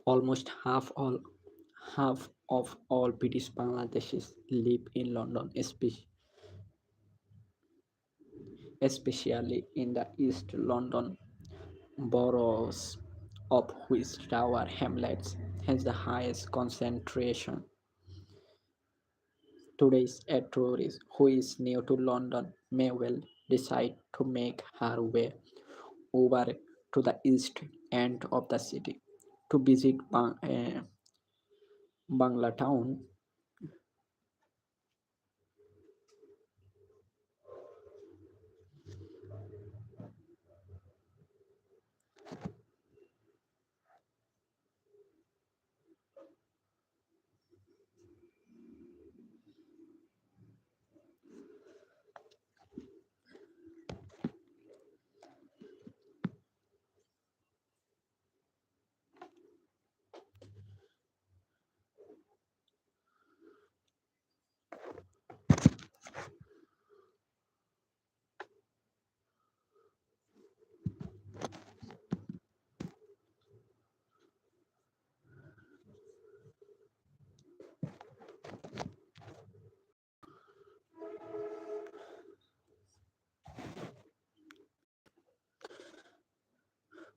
Almost half of all British Bangladeshis live in London, especially in the East London boroughs, of which Tower Hamlets has the highest concentration. Today's a tourist who is new to London may well decide to make her way over to the east end of the city to visit Bangla town.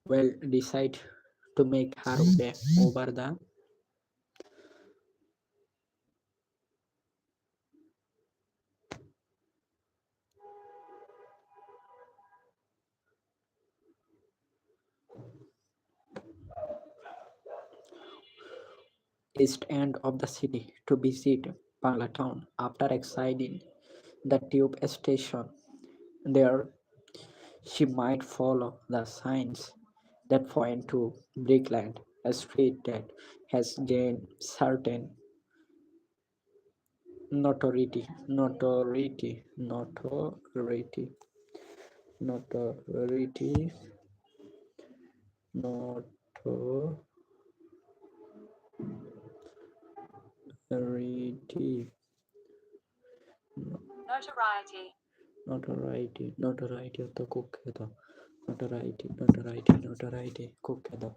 Will decide to make her way over the east end of the city to visit Bangla town. After exiting the tube station, there she might follow the signs that point to Brickland, a street that has gained certain notoriety, notoriety, notoriety of the Kukkedo, notoriety, Kukkedo, notoriety, Kukkedo,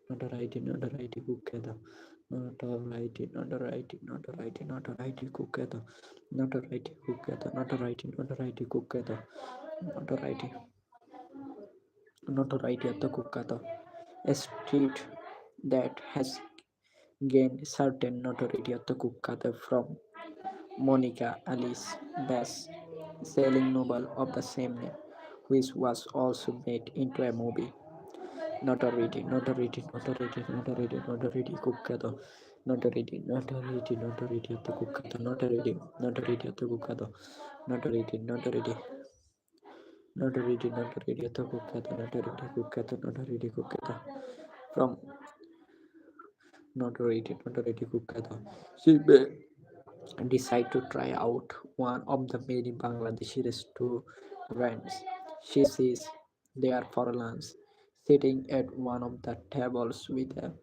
notoriety, Kukkedo, notoriety, Kukkedo, notoriety, notoriety of the Kukkedo, a street that has gained certain notoriety of the Kukkedo from Monica Alice Bass sailing novel of the same name, which was also made into a movie. Notoriety, Kukkado, notoriety of the Kukkado, notoriety of the Kukkado, notoriety of the Kukkado, notoriety Kukkado, from notoriety Kukkado. She decide to try out one of the many Bangladeshi restaurants she sees there for lunch. Sitting at one of the tables with the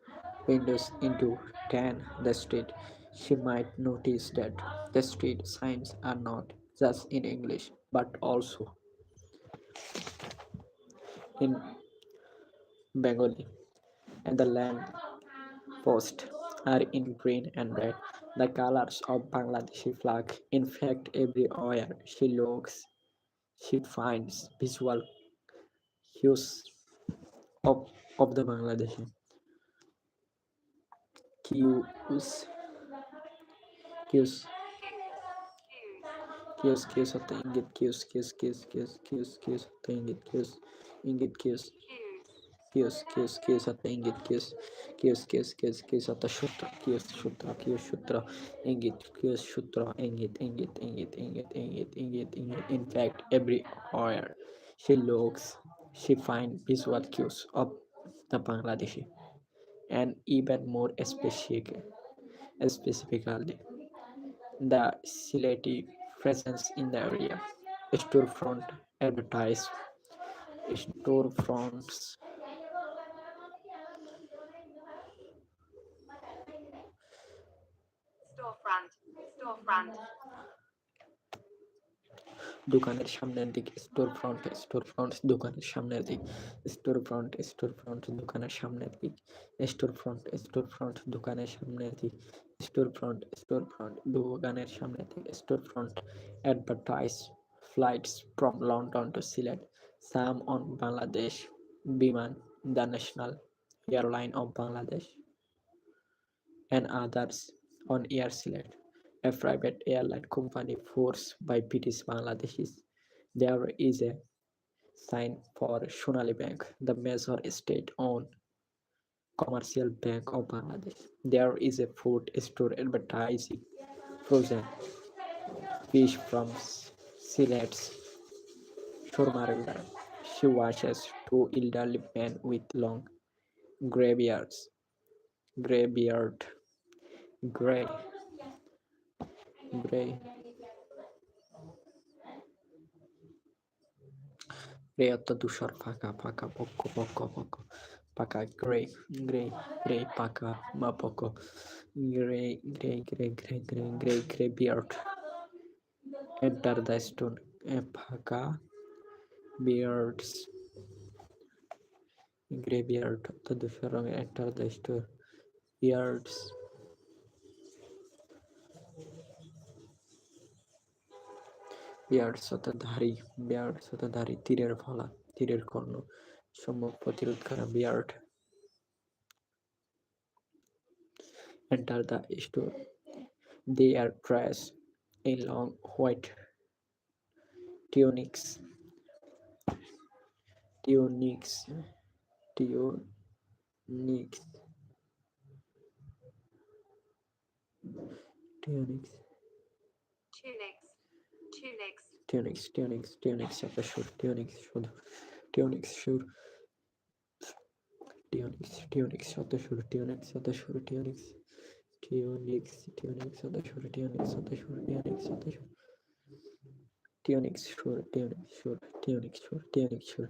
windows into 10 the street, she might notice that the street signs are not just in English but also in Bengali, and the lamp posts are in green and red, the colors of Bangladeshi flag. In fact, everywhere she looks, she finds visual cues of, of the Bangladeshi cues, cues, cues of the Ingit cues of the Ingit cues of the Ingit cues of the Sutra, Ingit. In fact, everywhere she looks, she finds visual cues of the Bangladeshi, and even more specifically, the Sileti presence in the area. Storefront advertise storefronts দোকানের সামনের দিক, store front, store front দোকানের সামনের দিক, store front, store front দোকানের সামনের দিক, store front, store front দোকানের সামনের দিক, স্টোর ফ্রন্ট, স্টোর ফ্রন্ট দোকানের সামনের দিক, store front advertise flights from London to Sylhet, some on Bangladesh Biman, the national airline of Bangladesh, and others on Air Sylhet, a private airline company forced by British Bangladeshis. There is a sign for Sonali Bank, the major state-owned commercial bank of Bangladesh. There is a food store advertising frozen fish from Sylhet's Shorma River. She watches two elderly men with long grey beards, grey beard, grey, grey, grey অর্থ ধূসর, ফাঁকা, ফাঁকা, পক্ষ, পক্ষ, পক্ষ, ফাঁকা, grey, grey, grey, ফাঁকা বা পক্ষ, grey, grey, grey, grey, grey, grey, grey beard. Enter the stone, ফাঁকা, beards, grey beard অর্থ ধূসর রঙের, enter the store, beards. Beards অর্থাৎ ধারী, বিয়ার্ডস অর্থাৎ ধারী, তীরের ফলা, তীরের কর্ণ, সম্মুখ প্রতিরোধ করা, beard. Enter the store. They are dressed in long white tunics, tunics, tunics, tunics, tunics of the shoe, tunics of the shoe, tunics of the shoe, tunics of the shoe, tunics of the shoe, tunics of the shoe, tunics, sure, tunic, sure, tunic of the shoe,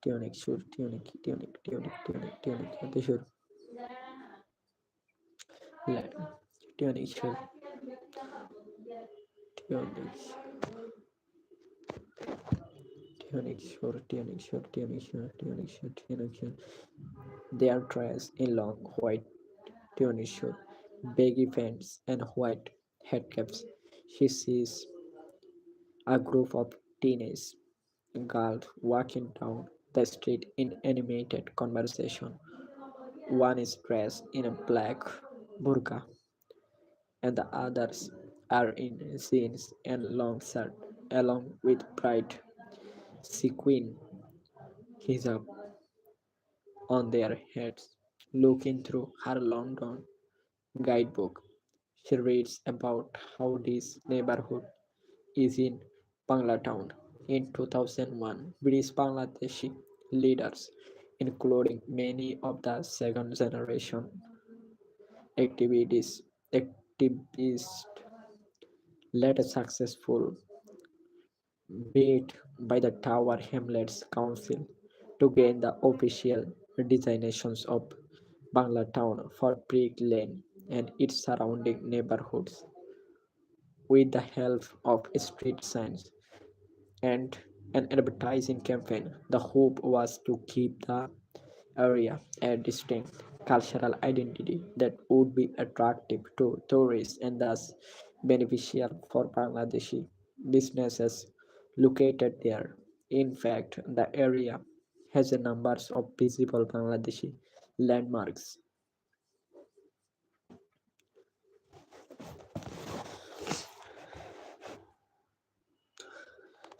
tunic, sure, tunics, tunic, sure. They are dressed in long white tunic shirt, baggy pants, and white headcaps. She sees a group of teenage girls walking down the street in animated conversation. One is dressed in a black burqa, and the others are in jeans and long shirt, along with bright sequin hijab on their heads. Looking through her London guidebook, she reads about how this neighborhood is in Banglatown. In 2001, British Bangladeshi leaders, including many of the second generation activities, activists, led a successful bid by the Tower Hamlets Council to gain the official designations of Banglatown for Brick Lane and its surrounding neighborhoods. With the help of street signs and an advertising campaign, the hope was to keep the area a distinct cultural identity that would be attractive to tourists and thus beneficial for Bangladeshi businesses located there. In fact, the area has a number of visible Bangladeshi landmarks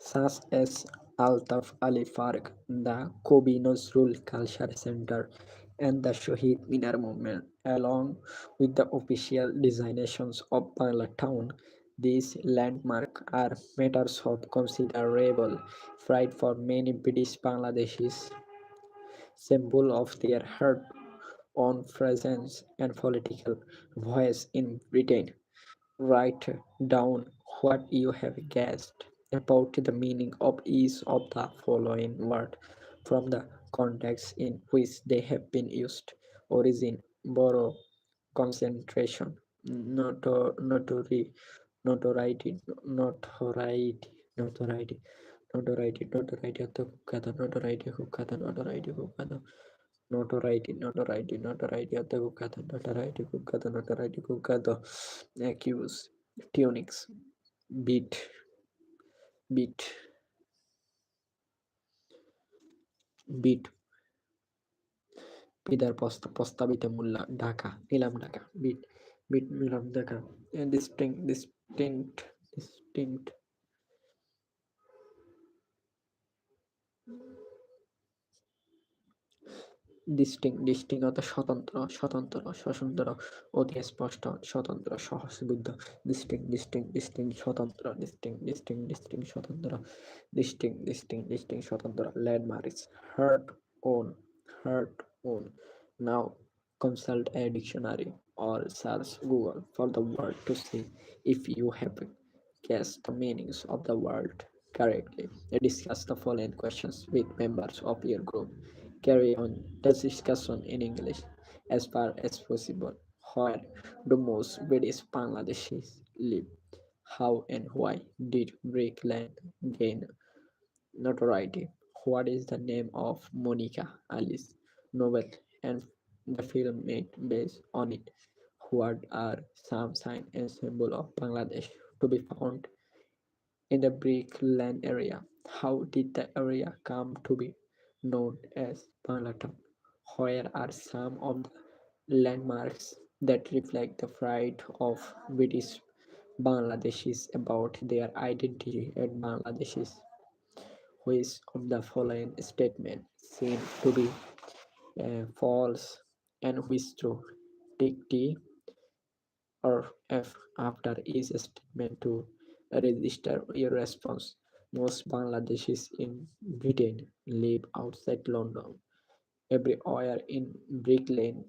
such as Altaf Ali Park, the Kobi Nazrul Culture Center, and the Shahid Minar movement, along with the official designations of Bangla Town. These landmarks are matters of considerable pride for many British Bangladeshis, symbol of their hard-won presence and political voice in Britain. Write down what you have guessed about the meaning of each of the following words from the context in which they have been used. Origin, borrow, concentration, notoriety, notoriety, notoriety, notoriety of the kukkata, notoriety of the kukkata, accuse, tunings, beat, beat, beat, পিতার প্রস্তাবিত মূল্য ঢাকা নিলাম Dhaka bit bit নিলাম Dhaka distinct ডিস্টিং অর্থ স্বতন্ত্র স্বতন্ত্র অতি স্পষ্ট স্বতন্ত্র সহজবুদ্ধ ডিস্টিং স্বতন্ত্র ডিস্টিং স্বতন্ত্র ডিস্টিং স্বতন্ত্র landmarks heart own heart own now consult a dictionary or search Google for the word to see if you have guessed the meanings of the word correctly. Discuss the following questions with members of your group. Carry on the discussion in English as far as possible. Where do most British Bangladeshis live? How and why did Brickland gain notoriety? What is the name of Monica Alice novel and the film made based on it? What are some signs and symbols of Bangladesh to be found in the Brickland area? How did the area come to be known as Banglatown? Where are some of the landmarks that reflect the pride of British Bangladeshis about their identity as Bangladeshis? Which of the following statements seem to be false and which true? Take T or F after each statement to register your response. Most Bangladeshis in Britain live outside London. Every hour in Brick Lane,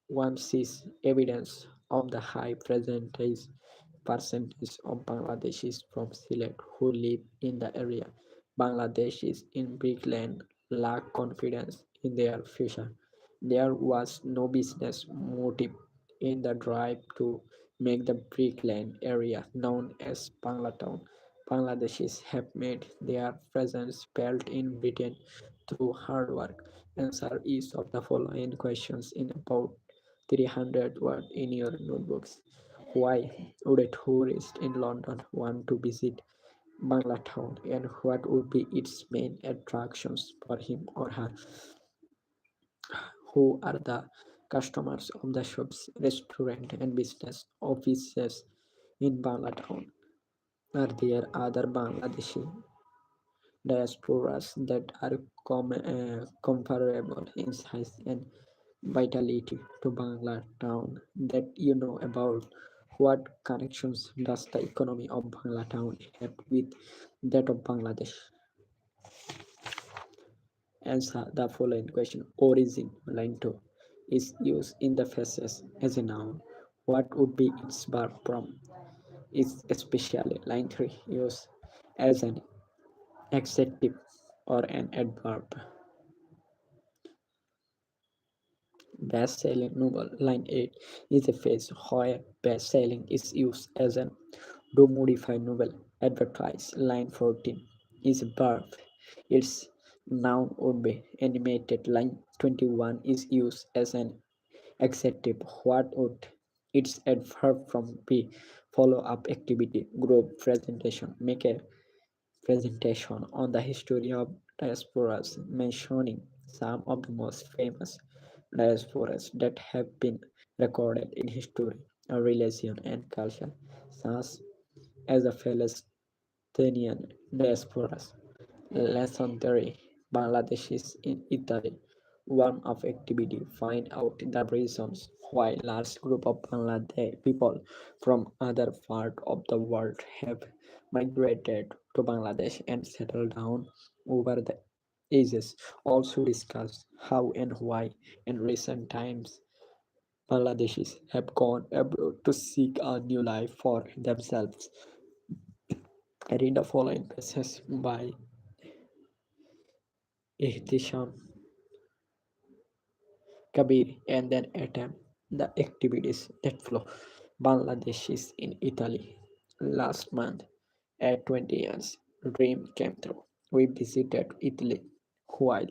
one sees evidence of the high percentage of Bangladeshis from Sylhet who live in the area. Bangladeshis in Brick Lane lack confidence in their future. There was no business motive in the drive to make the Brick Lane area known as Banglatown. Bangladeshis have made their presence felt in Britain through hard work. Answer each of the following questions in about 300 words in your notebooks. Why would a tourist in London want to visit Banglatown and what would be its main attractions for him or her? Who are the customers of the shops, restaurant and business offices in Banglatown? Are there other Bangladeshi diasporas that are comparable in size and vitality to Banglatown that you know about? What connections does the economy of Banglatown have with that of Bangladesh? Answer the following question. Origin, line 2, is used in the phrases as a noun. What would be its verb from? Is especially, line 3, used as an adjective or an adverb. Best-selling novel, line 8, is a phrase where best-selling is used as an do modify novel. Advertise, line 14, is a verb. Its noun would be animated. Line 21 is used as an adjective. What would its adverb from be? Follow-up activity, group presentation. Make a presentation on the history of diasporas, mentioning some of the most famous diasporas that have been recorded in history, religion, and culture, such as the Palestinian diasporas. Lesson 3, Bangladeshis in Italy. One of activity, find out the reasons why large group of Bangladesh people from other part of the world have migrated to Bangladesh and settled down over the ages. Also discuss how and why in recent times Bangladeshis have gone abroad to seek a new life for themselves. Read the following passages by Ihtisham Kabir and then attempt the activities that follow. Bangladesh is in Italy last month At 20 years, dream came true. We visited Italy. While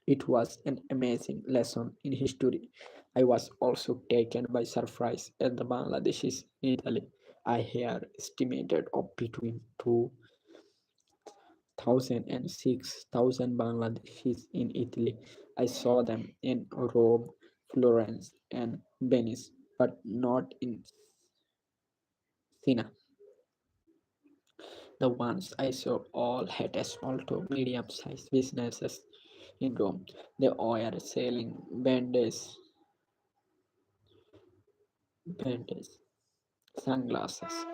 it was an amazing lesson in history, I was also taken by surprise at the Bangladeshis in Italy. I hear estimated of between 2,000 and 6,000 Bangladeshis in Italy. I saw them in Rome, Florence, and Venice, but not in Sina. The ones I saw all had a small to medium sized businesses in Rome. They were selling bandages, sunglasses,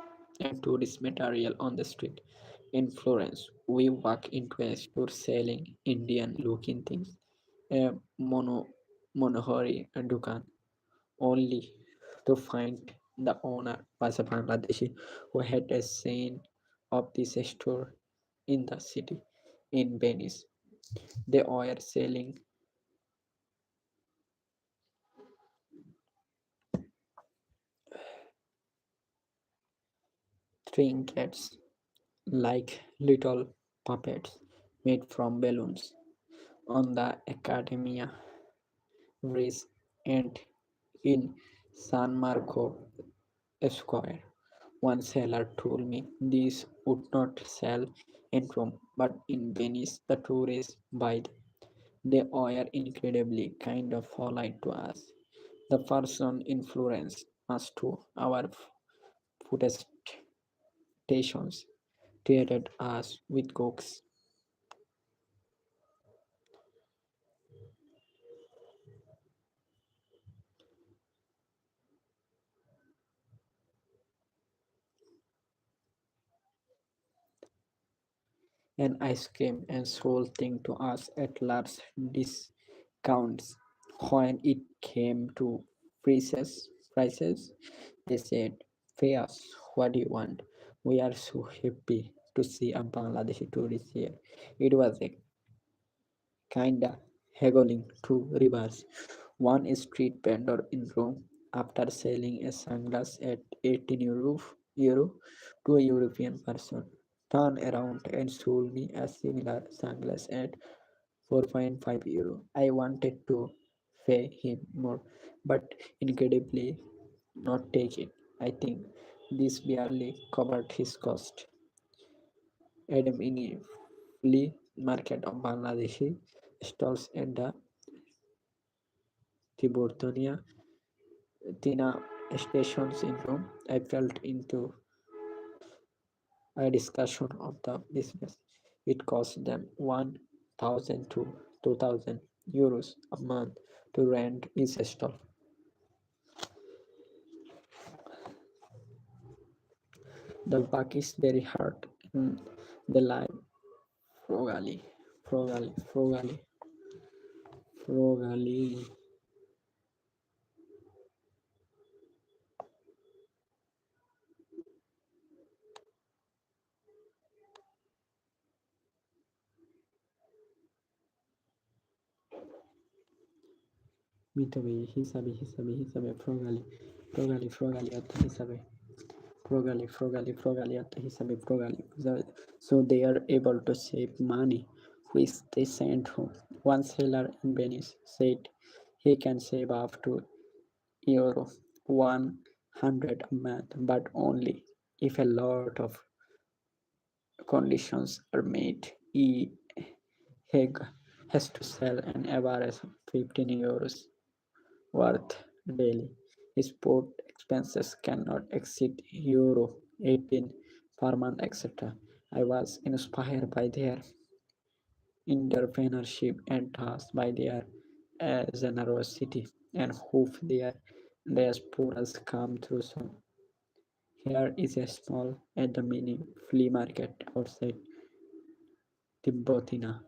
and tourist material on the street. In Florence, we walk into a store selling Indian looking things, a monohori dukan, only to find the owner was a Bangladeshi who had a scene of this store in the city. In Venice, they were selling trinkets like little puppets made from balloons on the Academia bridge and in San Marco Square. One seller told me these would not sell in Rome, but in Venice the tourists buy them. They were incredibly kind of polite to us. The person in Florence asked to our food stations, treated us with cokes, and ice cream and sold things to us at large discounts. When it came to prices, they said, "Pay us, what do you want?" We are so happy to see a Bangladeshi tourist here. It was a kinda haggling to reverse. One street vendor in Rome, after selling a sunglass at 18 euro to a European person, turned around and sold me a similar sunglass at 4.5 euro. I wanted to pay him more, but incredibly not take it. I think this barely covered his cost. Adam in a flea market of Bangladeshi stalls at the Tiburtonia Tina stations in Rome. I felt into a discussion of the business. It cost them 1,000 to 2,000 euros a month to rent each stall. The work is very hard and they live frugally, frugally. Mitabe, frugally, hisabe. Frugally. So they are able to save money, which they send home. One seller in Venice said he can save up to euro 100 a month, but only if a lot of conditions are met. He has to sell an average of 15 euros worth daily. Sport expenses cannot exceed euro 18 per month, etc. I was inspired by their entrepreneurship and thus by their generosity and hope their diasporas come through soon. Here is a small at the mini flea market outside Tibotina.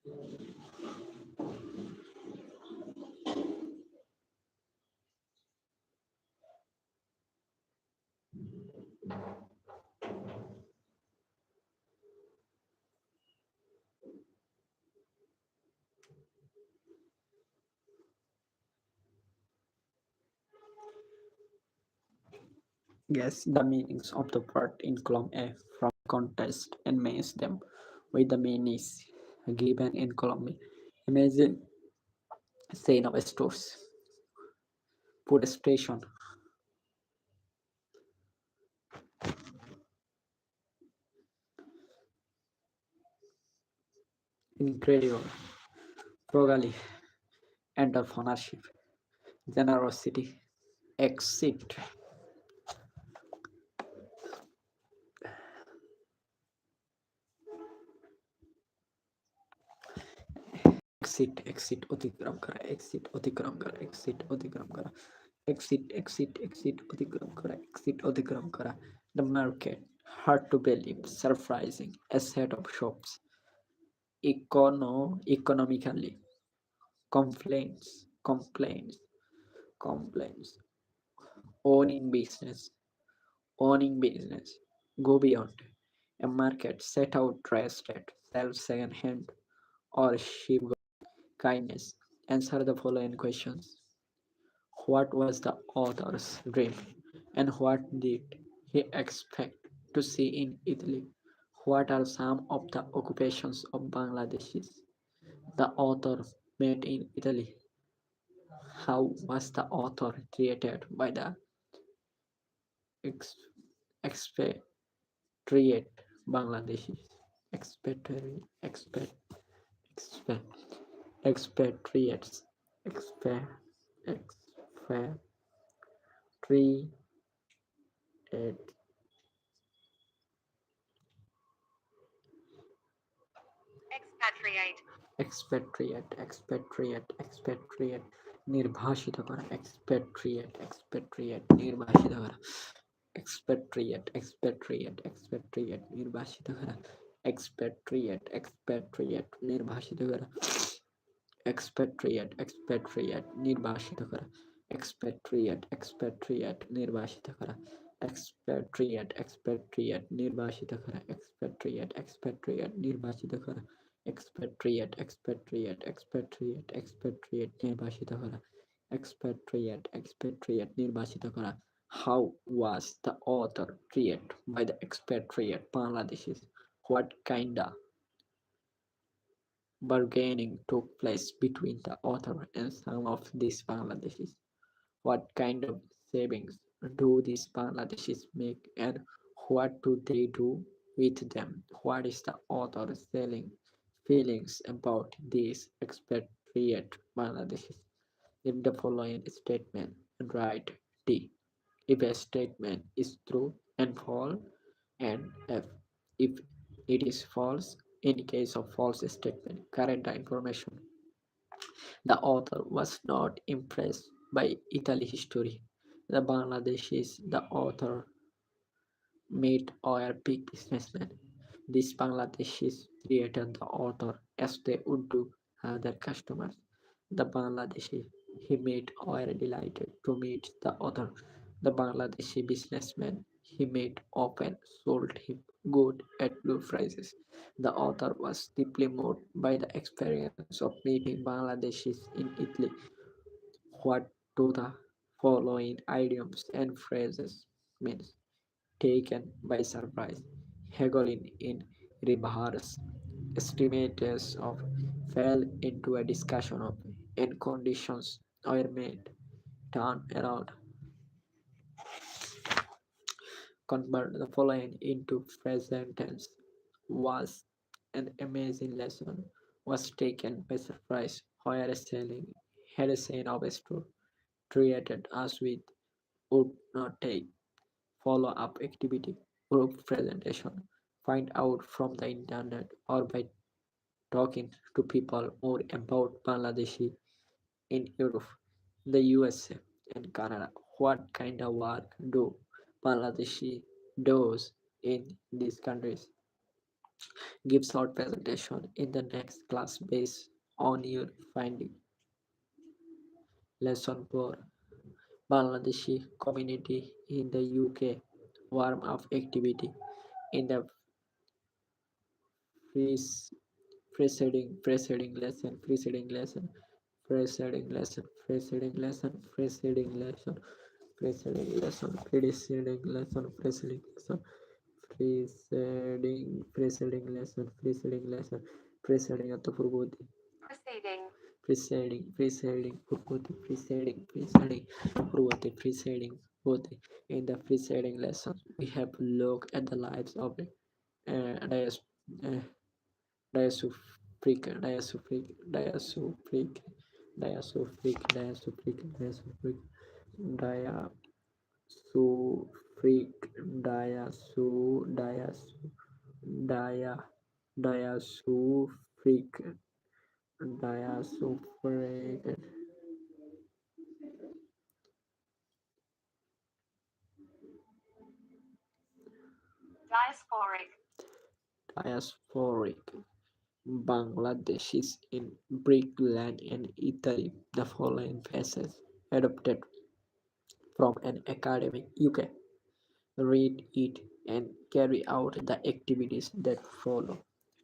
Guess the meanings of the word in column A from context and match them with the meanings given in column B. Imagine scene of stores, food station, incredible, frugality, entrepreneurship, generosity, exit, exit अतिक्रम करा, exit अतिक्रम करा, exit अतिक्रम करा. The market, hard to believe, surprising, a set of shops, economically, complaints, complaints, owning business, go beyond. A market set out dressed at sell second hand or cheap kindness. Answer the following questions. What was the author's dream? And what did he expect to see in Italy? What are some of the occupations of Bangladeshis the author made in Italy? How was the author treated by the ex- expatriate Bangladeshis? Expatriate, expat, expatriates, expat, expatriate, expatriate, निर्भाषित करा, निर्भाषित करा, निर्भाषित करा, निर्भाषित करा, निर्भाषित करा, निर्भाषित करा, निर्भाषित करा, निर्भाषित करा, निर्भाषित करा, निर्भाषित करा. How was the author treated by the expatriate Bangladeshis? What kind of bargaining took place between the author and some of these Bangladeshis? What kind of savings do these Bangladeshis make and what do they do with them? What is the author's feelings about these expatriate Bangladeshis? In the following statement and write D. If a statement is true and false, and F. If it is false, in case of false statement, correct the information. The author was not impressed by Italy history. The Bangladeshis, the author made oil big businessmen. These Bangladeshis treated the author as they would do other customers. The Bangladeshi he made oil delighted to meet the author. The Bangladeshi businessman he made often sold him good at low prices. The author was deeply moved by the experience of meeting Bangladeshis in Italy. What do the following idioms and phrases mean? Taken by surprise, haggling in reverse, estimates of fell into a discussion of in conditions are made, turn around, convert the following into present tense. Was an amazing lesson, was taken by surprise, where selling had a scene of a store, treated us with would not take follow-up activity, group presentation, find out from the internet or by talking to people more about Bangladeshi in Europe, the USA, and Canada. What kind of work do Bangladeshi does in these countries? Give short presentation in the next class based on your finding. Lesson 4. Bangladeshi community in the UK. Warm up activity. In the pre- preceding lesson, preceding lesson, preceding lesson, preceding lesson, preceding lesson, preceding lesson, preceding lesson, preceding lesson, preceding at the purvoti, preceding purvoti, preceding purvoti, preceding purvoti. In the preceding lesson, we have looked at the lives of dias, uh, diasufric, diasufric, diasufric, diasufric, diasufric, diasufric, diasufric, diasu, diasu, dia, diasufric, diasufric, diasporic Bangladeshis in Brickland and Italy. The following phases adopted from an academic UK. Read it and carry out the activities that follow.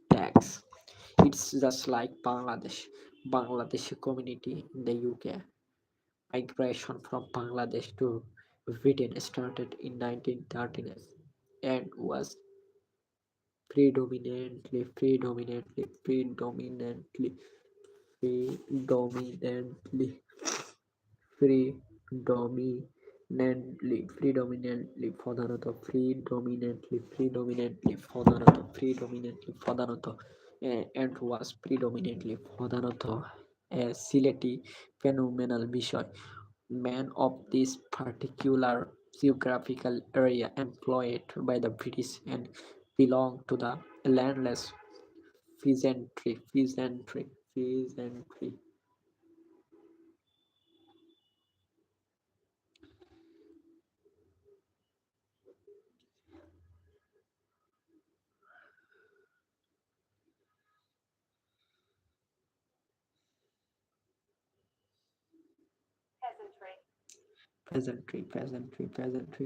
Tax. It's just like Bangladesh. Bangladeshi community in the UK. Migration from Bangladesh to Britain started in 1930s and was predominantly প্রধানত and was predominantly প্রধানত a Sylheti phenomenal বিষয়. Men of this particular geographical area employed by the British and belong to the landless peasantry peasantry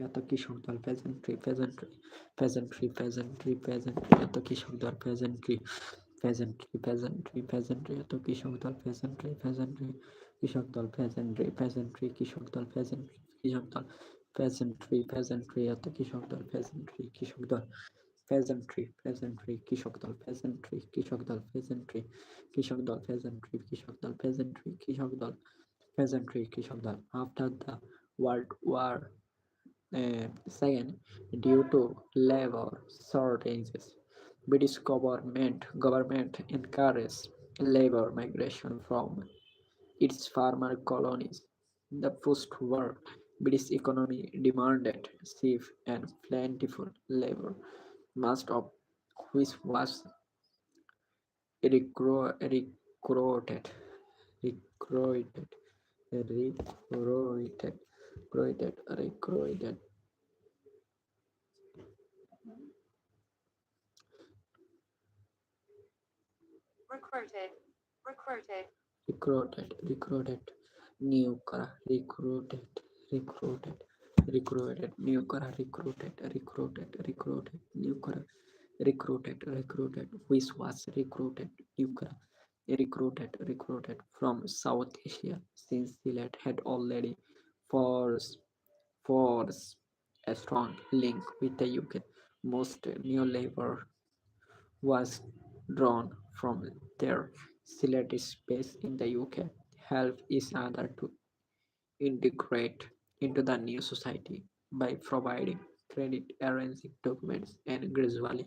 এত কৃষক দল peasantry এত কৃষক দল peasantry এত কৃষক দল কৃষক দল কৃষক দল কৃষক দল এত কৃষক দল কৃষক দল কৃষক দল কৃষক দল কৃষক দল কৃষক দল কৃষক দল after the World War II, due to labor shortages, British government encouraged labor migration from its farmer colonies. The post-war British economy demanded cheap and plentiful labor, most of which was recruited, recruited, recruited, recruited, recruited, new kara, recruited, new kara, new kara, which was new kara, recruited from South Asia, since Sylhet had already forced, forced a strong link with the UK. Most new labor was drawn from their Sylhet space in the UK, help each other to integrate into the new society by providing credit, arranging documents, and gradually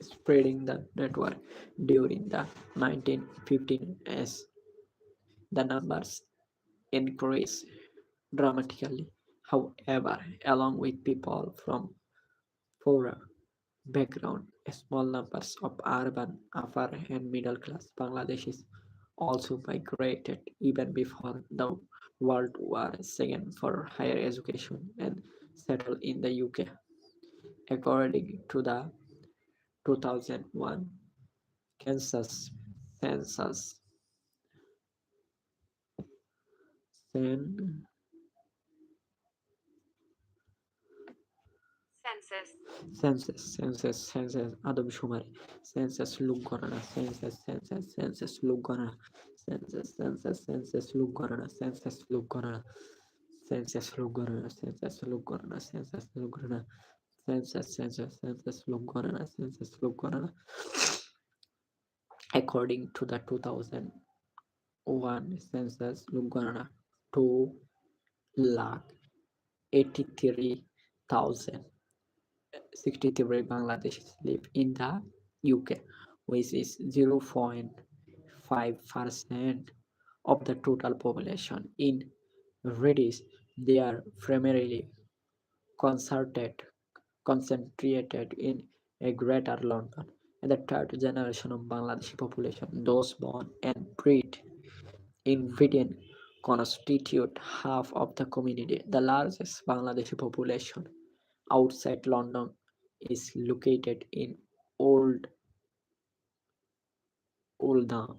spreading the network. During the 1915s, as the numbers increased dramatically. However, along with people from poorer background, small numbers of urban, upper and middle class Bangladeshis also migrated even before the World War II for higher education and settled in the UK. According to the 2001 Kansas census, cen- census আদমশুমারি census according to the 2001 census লোক গণনা 2,83,063 Bangladeshis live in the UK, which is 0.5% of the total population. In Redis, they are primarily concerted, concentrated in a greater London. And the third generation of Bangladeshi population, those born and bred in Britain, constitute half of the community. The largest Bangladeshi population outside London is located in Old Oldham,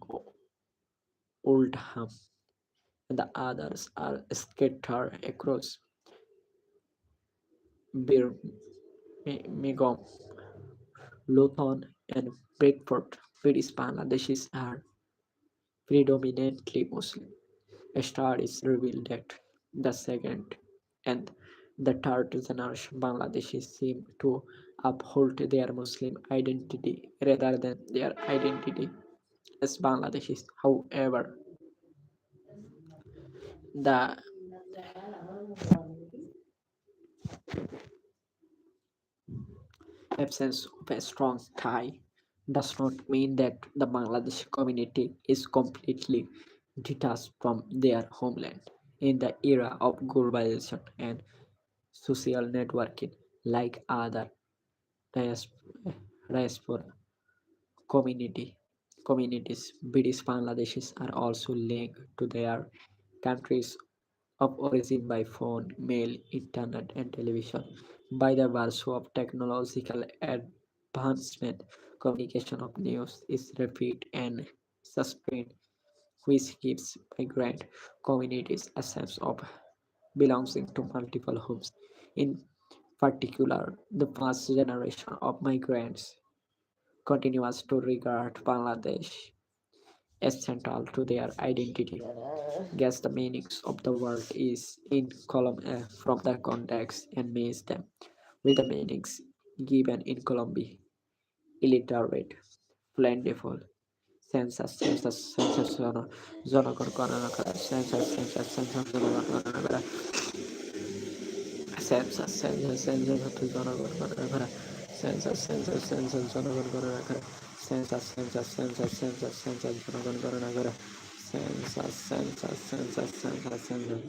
Oldham, and the others are scattered across Birmingham, Luton, and Bradford. British Bangladeshis are predominantly Muslim. Studies reveal that the second and the third generation Bangladeshis seem to uphold their Muslim identity rather than their identity as Bangladeshis. However, the absence of a strong tie does not mean that the Bangladeshi community is completely detached from their homeland. In the era of globalization and social networking, like other diaspora community communities, British Bangladeshis are also linked to their countries of origin by phone, mail, internet, and television. By the virtue of technological advancement, communication of news is rapid and sustained, which gives migrant communities a sense of belonging to multiple homes. In particular, the first generation of migrants continues to regard Bangladesh as central to their identity. Guess the meanings of the word is in column F from the context and match them with the meanings given in column B. Illiterate, plentiful, census, জনগণ গণনা করা, census, জনগণ গণনা করা, census হচ্ছে জনগণ গণনা করা, census জনগণ গণনা করা, census জনগণ গণনা করা, census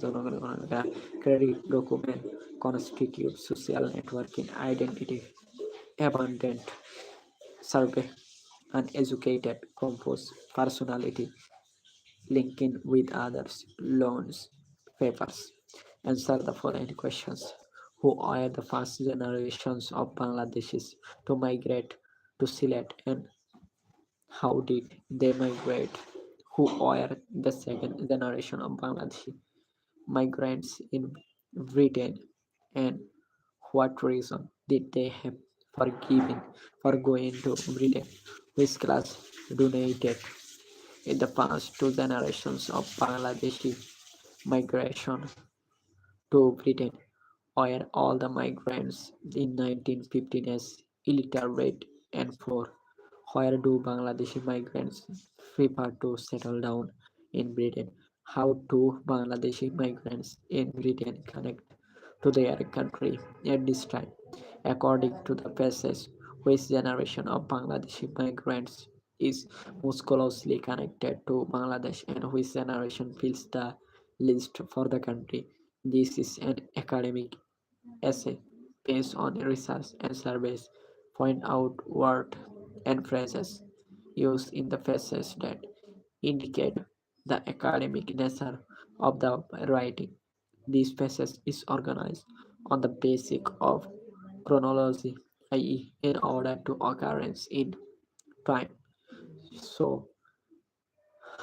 জনগণ গণনা করা. Credit document constitute social networking identity, abundant survey, uneducated compose personality, linking with others, loans, papers. Answer the following questions. Who are the first generations of Bangladeshis to migrate to Sylhet, and how did they migrate? Who are the second generation of Bangladeshi migrants in Britain, and what reason did they have for going to Britain? Which class donated in the past two generations of Bangladeshi migration to Britain, where all the migrants in 1915 as illiterate, and poor? Where do Bangladeshi migrants prefer to settle down in Britain? How do Bangladeshi migrants in Britain connect to their country at this time? According to the passage, which generation of Bangladeshi migrants is most closely connected to Bangladesh, and which generation fills the list for the country? This is an academic essay based on research and surveys. Point out words and phrases used in the passage that indicate the academic nature of the writing. This passage is organized on the basis of chronology i.e., in order to occurrence in time. So,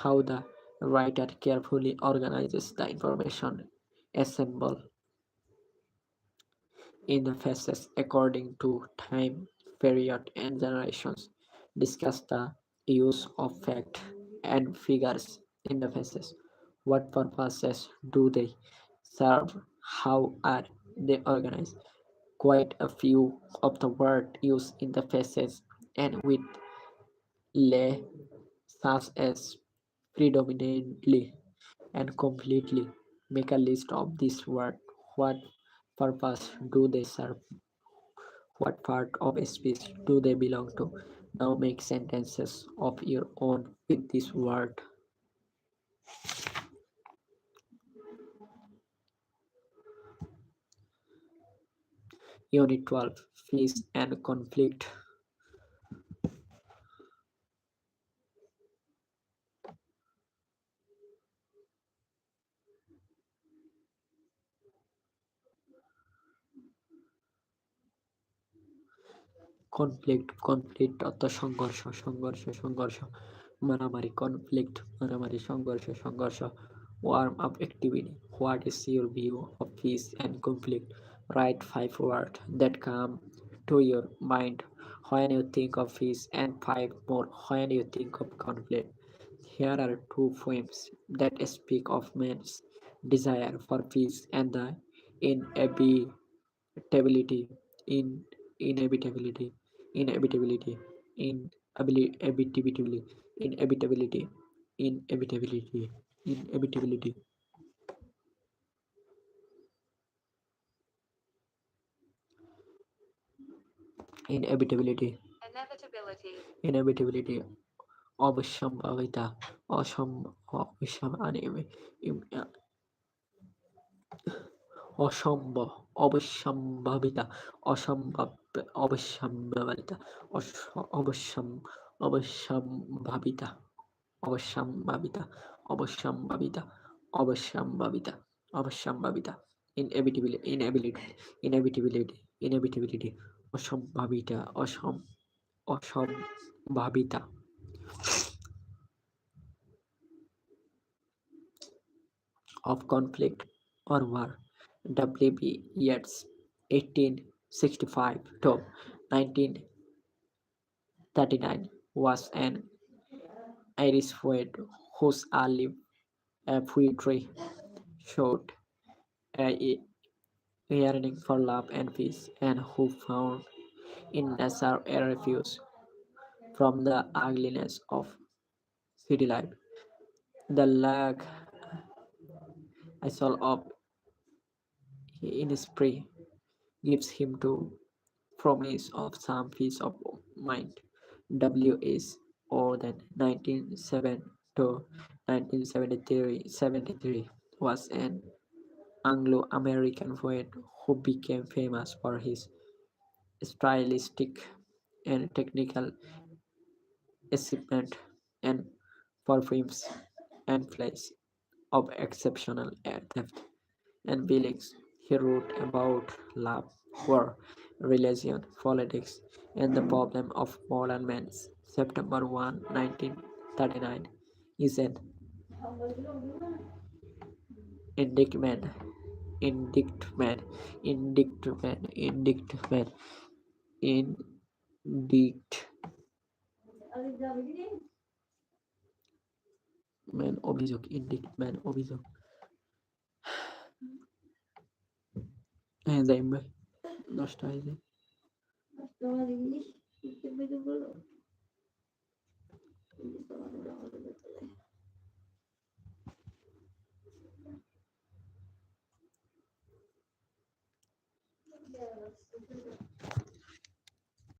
how the writer carefully organizes the information assembled in the phases according to time, period, and generations. Discuss the use of fact and figures in the phases. What purposes do they serve? How are they organized? Quite a few of the words used in the phases and with lay such as predominantly and completely. Make a list of these words. What purpose do they serve? What part of a speech do they belong to? Now make sentences of your own with this word. Unit 12, Peace and Conflict. Conflict অর্থ সংঘর্ষ মারামারি conflict মারামারি সংঘর্ষ warm up activity. What is your view of peace and conflict? Write 5 words that come to your mind when you think of peace and 5 more when you think of conflict. Here are 2 poems that speak of man's desire for peace and the inevitability in inevitability inevitability inevitability inevitability inevitability inevitability inevitability inevitability অবশ্যম্ভাবিতা অসম্ভব অবশ্যম্ভাবিতা অসম্ভব অবশ্যম্ভাবিতা অবশ্যম অবশ্যম্ভাবিতা অবশ্যম্ভাবিতা অবশ্যম্ভাবিতা অবশ্যম্ভাবিতা অবশ্যম্ভাবিতা inevitability অসম্ভাবিতা অসম্ভাবিতা of conflict or war. W.B. Yeats, 1865 to 1939, was an Irish poet whose early poetry showed a yearning for love and peace, and who found in nature a refuge from the ugliness of city life. The lag isle of Innisfree gives him to promise of some peace of mind. W is more than 1907 to 1973 was an Anglo-American poet who became famous for his stylistic and technical achievement and for films and plays of exceptional depth and feelings. He wrote about love, war, religion, politics, and the problem of modern men. September 1, 1939 is an indictment, indictment, indictment, indictment, অভিযোগ হ্যাঁ যাই ভাই 10টা হয়ে যায়